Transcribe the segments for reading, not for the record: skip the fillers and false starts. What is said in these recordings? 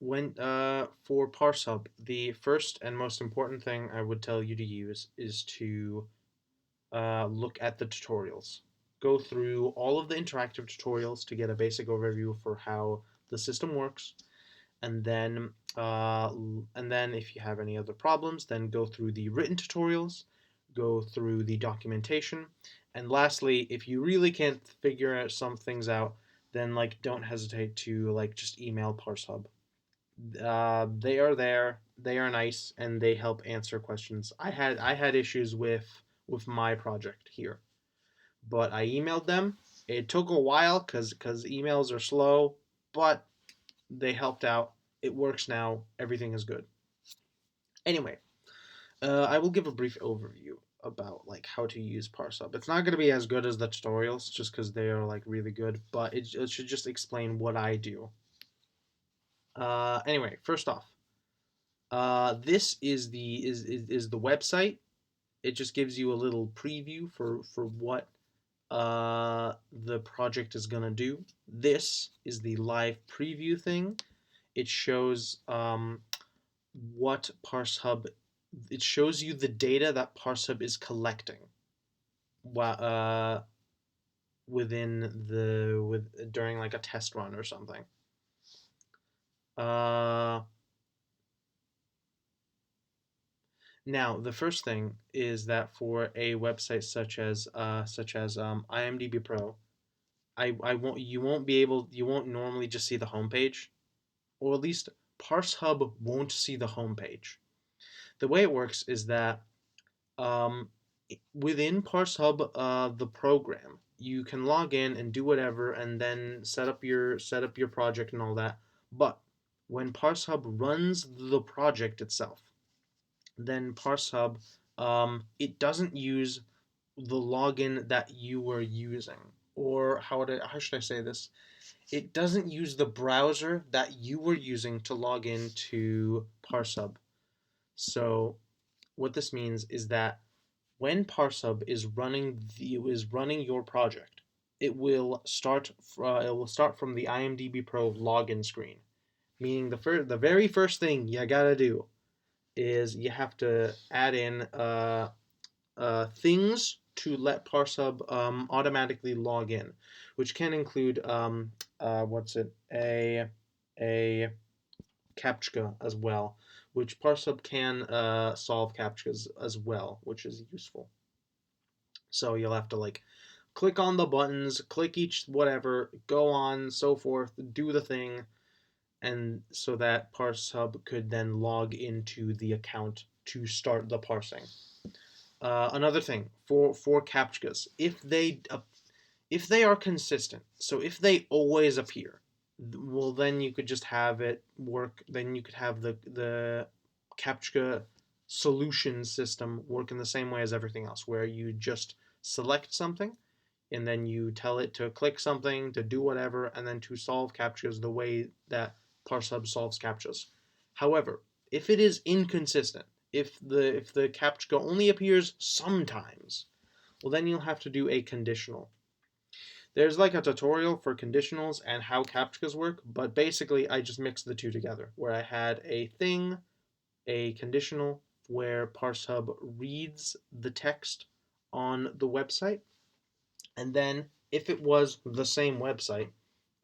When For ParseHub, the first and most important thing I would tell you to use is to look at the tutorials. Go through all of the interactive tutorials to get a basic overview for how the system works, and then if you have any other problems, then go through the written tutorials, go through the documentation, and lastly, if you really can't figure out some things out, then don't hesitate to just email ParseHub. They are there. They are nice, and they help answer questions. I had issues with my project here, but I emailed them. It took a while because emails are slow, but they helped out. It works now. Everything is good. Anyway, I will give a brief overview about how to use ParseHub. It's not going to be as good as the tutorials, just because they are really good, but it should just explain what I do. Anyway, first off, this is the website. It just gives you a little preview for what the project is gonna do. This is the live preview thing. It shows what ParseHub. It shows you the data that ParseHub is collecting. Within during a test run or something. Uh, Now, the first thing is that for a website such as IMDb Pro, I won't you won't normally just see the homepage, or at least ParseHub won't see the homepage. The way it works is that um, within ParseHub, the program, you can log in and do whatever, and then set up your project and all that. But when ParseHub runs the project itself, then ParseHub, it doesn't use the login that you were using, or how should I say this? It doesn't use the browser that you were using to log into ParseHub. So what this means is that when ParseHub is running your project, it will start from the IMDb Pro login screen, meaning the very first thing you gotta do is you have to add in things to let ParseHub automatically log in, which can include what's it a CAPTCHA as well, which ParseHub can solve CAPTCHAs as well, which is useful. So you'll have to click on the buttons, click each whatever, go on, so forth, do the thing, and so that ParseHub could then log into the account to start the parsing. Another thing for CAPTCHAs, if they are consistent, so if they always appear, well then you could just have it work. Then you could have the CAPTCHA solution system work in the same way as everything else, where you just select something and then you tell it to click something to do whatever, and then to solve CAPTCHAs the way that ParseHub solves CAPTCHAs. However, if it is inconsistent, if the CAPTCHA only appears sometimes, well then you'll have to do a conditional. There's a tutorial for conditionals and how CAPTCHAs work, but basically I just mixed the two together, where I had a conditional where ParseHub reads the text on the website, and then if it was the same website,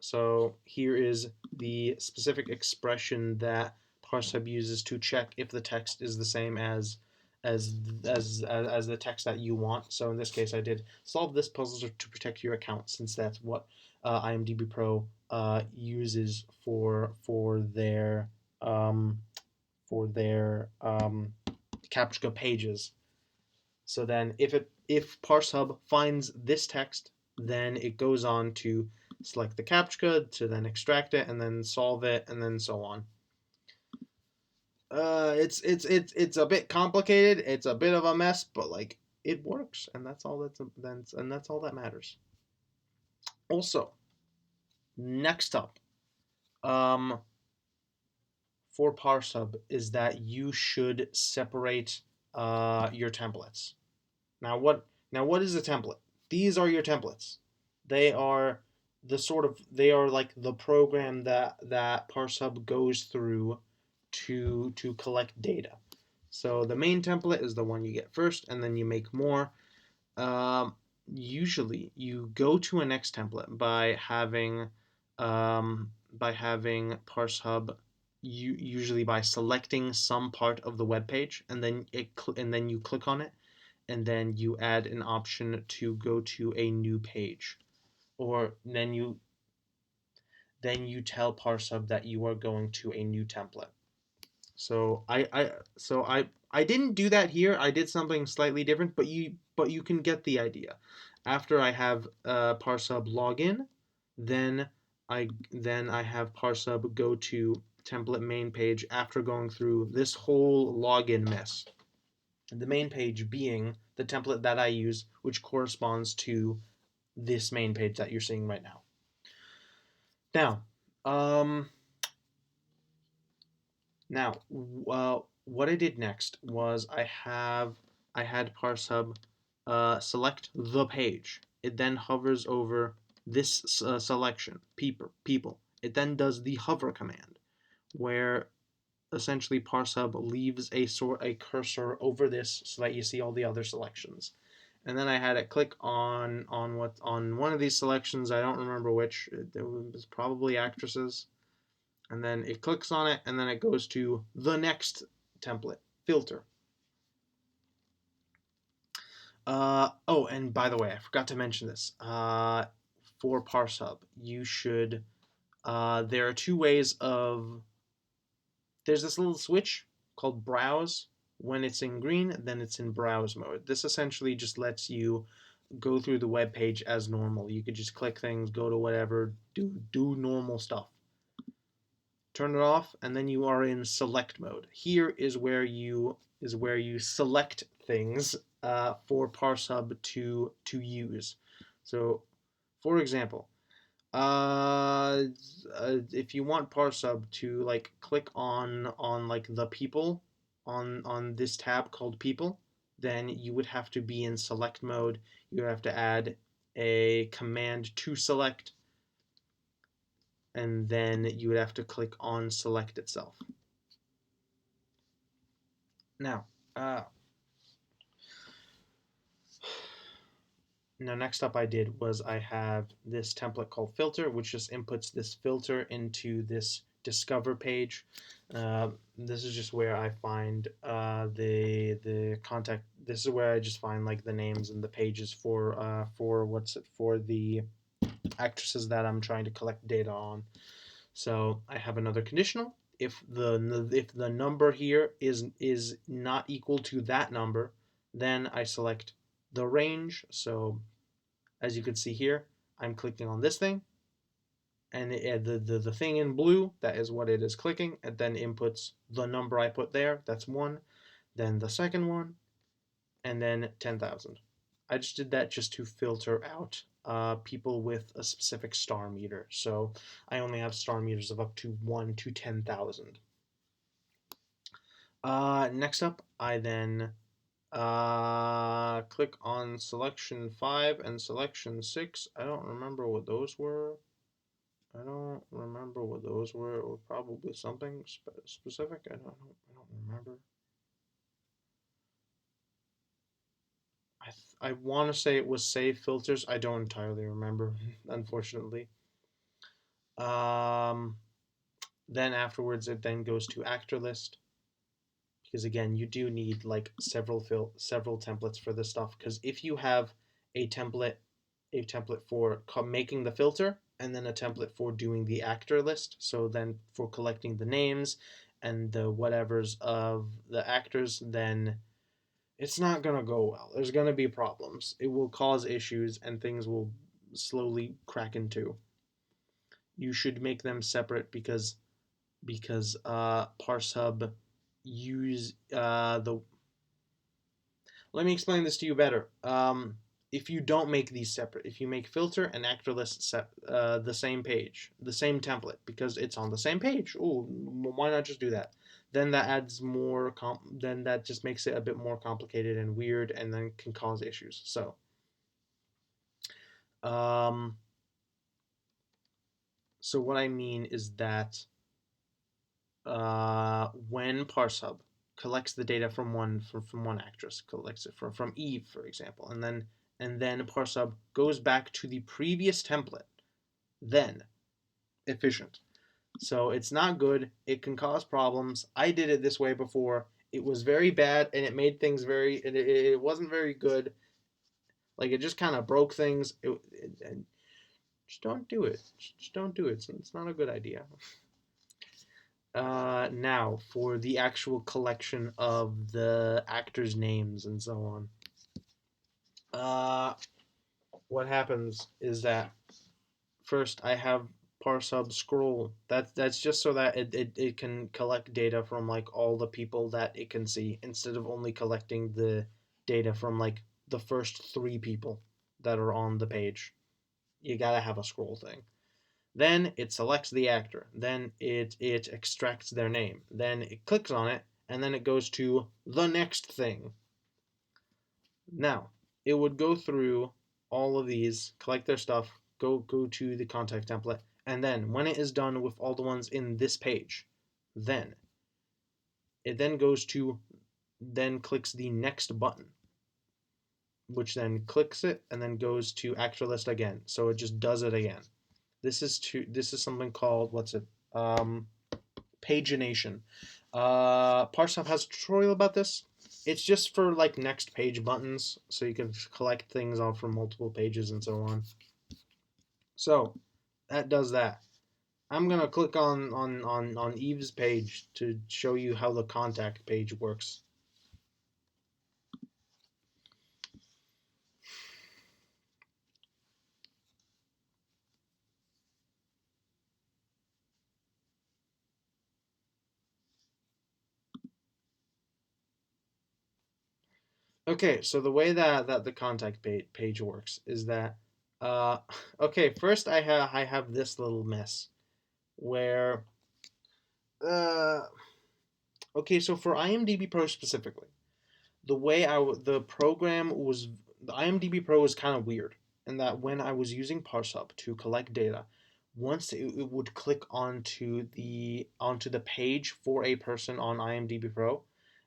so here is the specific expression that ParseHub uses to check if the text is the same as the text that you want. So in this case, I did solve this puzzle to protect your account, since that's what IMDb Pro uses um, for their CAPTCHA pages. So then, if ParseHub finds this text, then it goes on to select the CAPTCHA to then extract it and then solve it and then so on. It's a bit complicated. It's a bit of a mess, but it works, and that's all that matters. Also, next up, um, for ParseHub is that you should separate your templates. Now what is a template? These are your templates. They are they are like the program that Parsub goes through to collect data. So the main template is the one you get first, and then you make more. Um, Usually, you go to a next template by having ParseHub. Usually by selecting some part of the web page, and then you click on it, and then you add an option to go to a new page, or then you tell ParseHub that you are going to a new template. So I didn't do that here. I did something slightly different, but you can get the idea. After I have Parsub login, then I have Parsub go to template main page after going through this whole login mess. The main page being the template that I use, which corresponds to this main page that you're seeing right now. Now, um, Now, what I did next was I had ParseHub select the page. It then hovers over this selection, people. It then does the hover command, where essentially ParseHub leaves a cursor over this so that you see all the other selections. And then I had it click on one of these selections. I don't remember which. It was probably actresses, and then it clicks on it, and then it goes to the next template, filter. Oh, and by the way, I forgot to mention this. For ParseHub, you should. There are two ways of. There's this little switch called Browse. When it's in green, then it's in Browse mode. This essentially just lets you go through the web page as normal. You could just click things, go to whatever, do normal stuff. Turn it off, and then you are in select mode. Here is where you select things for ParseHub to use. So, for example, if you want ParseHub to like click on like the people on this tab called people, then you would have to be in select mode. You would have to add a command to select, and then you would have to click on select itself. Now, uh, next up I did was I have this template called filter, which just inputs this filter into this discover page. This is just where I find the contact. This is where I just find like the names and the pages for the actresses that I'm trying to collect data on. So I have another conditional. If the number here is not equal to that number, then I select the range. So as you can see here, I'm clicking on this thing, and the thing in blue, that is what it is clicking. It then inputs the number I put there, that's 1, then the second one, and then 10,000. I just did that just to filter out people with a specific star meter. So I only have star meters of up to 1 to 10,000. Next up, I then click on selection 5 and selection 6. I don't remember what those were. I don't remember what those were, or probably something specific. I don't remember. I want to say it was save filters. I don't entirely remember, unfortunately. Um, then afterwards, it then goes to actor list, because again, you do need like several templates for this stuff. Because if you have a template for making the filter, and then a template for doing the actor list, so then for collecting the names and the whatevers of the actors, then it's not gonna go well. There's gonna be problems. It will cause issues, and things will slowly crack into. You should make them separate, because ParseHub use the. Let me explain this to you better. If you don't make these separate, if you make filter and actor list the same page, the same template, because it's on the same page. Oh, why not just do that? Then that adds more. Then that just makes it a bit more complicated and weird, and then can cause issues. So, um, So what I mean is that when Parshub collects the data from one actress, collects it from Eve, for example, and then Parshub goes back to the previous template, then efficient. So it's not good. It can cause problems. I did it this way before. It was very bad, and it made things it wasn't very good. Like it just kind of broke things. And just don't do it. Just don't do it. It's not a good idea. Now for the actual collection of the actors' names and so on. Uh, what happens is that first I have parsub scroll. That's just so that it can collect data from like all the people that it can see instead of only collecting the data from like the first 3 people that are on the page. You gotta have a scroll thing. Then it selects the actor. Then it extracts their name. Then it clicks on it, and then it goes to the next thing. Now, it would go through all of these, collect their stuff, go to the contact template, and then when it is done with all the ones in this page, then it then goes to then clicks the next button, which then clicks it and then goes to actor list again. So it just does it again. This is something called what's it? Pagination. Parsec has a tutorial about this. It's just for like next page buttons, so you can collect things on from multiple pages and so on. So that does that. I'm gonna click on Eve's page to show you how the contact page works. Okay, so the way that the contact page works is that uh, okay, first I have this little mess where uh, okay, so for IMDb Pro specifically, the program was the IMDb Pro is kind of weird in that when I was using Parsub to collect data, once it would click onto the page for a person on IMDb Pro,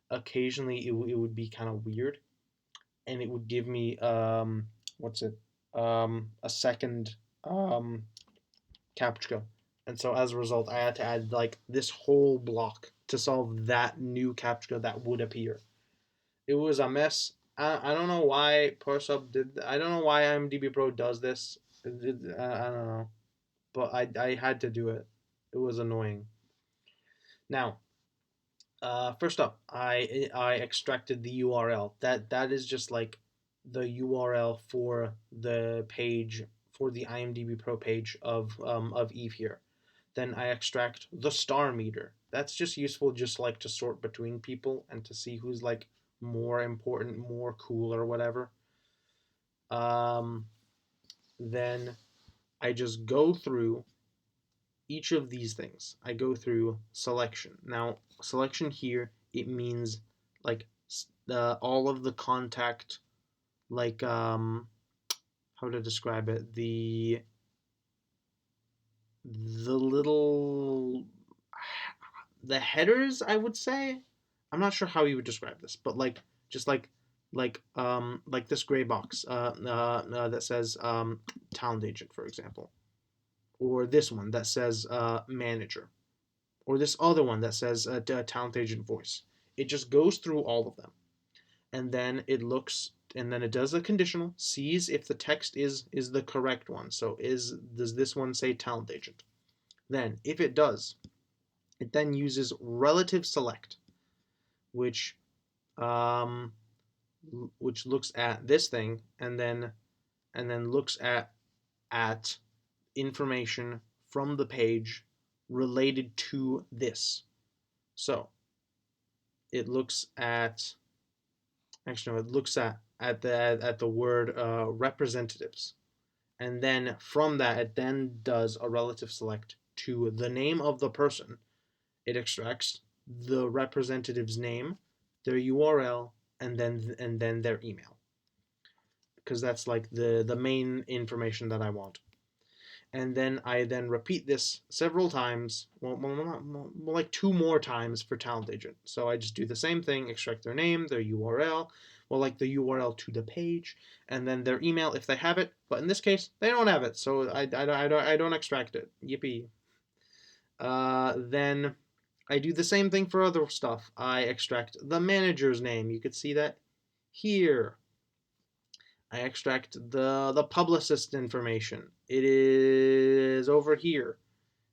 occasionally it would be kind of weird, and it would give me what's it a second captcha, and so as a result, I had to add like this whole block to solve that new captcha that would appear. It was a mess. I don't know why Parsub did. I don't know why IMDb Pro does this. I don't know, but I had to do it. It was annoying. Now, first up, I extracted the URL. That is just like the URL for the page for the IMDb Pro page of Eve here. Then I extract the star meter. That's just useful, just like to sort between people and to see who's like more important, more cool, or whatever. Um, then I just go through each of these things. I go through selection. Now, selection here, it means like all of the contact, like how to describe it, the little the headers, I would say. I'm not sure how you would describe this, but like just like this gray box that says talent agent, for example, or this one that says manager, or this other one that says talent agent voice. It just goes through all of them, and then it looks, and then it does a conditional, sees if the text is the correct one. So does this one say talent agent? Then, if it does, it then uses relative select, which um, which looks at this thing and then looks at information from the page related to this. So it looks at actually no, it looks at the word representatives, and then from that it then does a relative select to the name of the person. It extracts the representative's name, their URL, and then their email, because that's like the main information that I want. and then I then repeat this several times, like 2 more times for talent agent. So I just do the same thing, extract their name, their URL, well, like the URL to the page, and then their email if they have it. But in this case, they don't have it, so I don't extract it. Yippee. Then I do the same thing for other stuff. I extract the manager's name. You could see that here. I extract the publicist information. It is over here.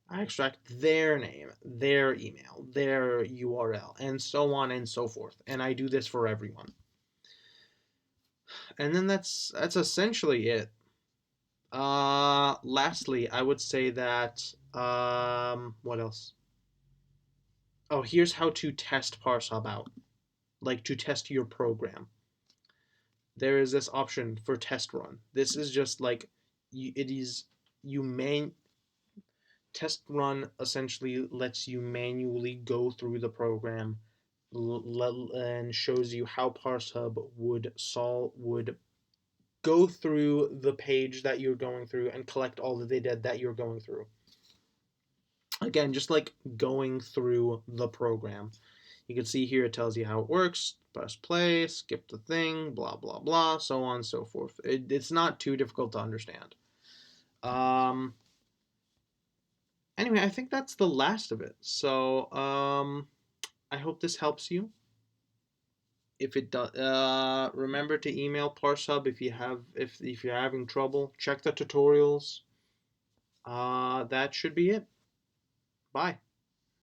I extract their name, their email, their URL, and so on and so forth. And I do this for everyone. And then that's essentially it. Lastly, I would say that what else? Oh, here's how to test ParseHub out, like to test your program. There is this option for test run. This is just like it is you main test run essentially lets you manually go through the program and shows you how ParseHub would go through the page that you're going through and collect all the data that you're going through. Again, just like going through the program. You can see here it tells you how it works. Press play, skip the thing, blah, blah, blah, so on and so forth. It's not too difficult to understand. Anyway, I think that's the last of it. So I hope this helps you. If it does, remember to email ParseHub if you're having trouble. Check the tutorials. That should be it. Bye.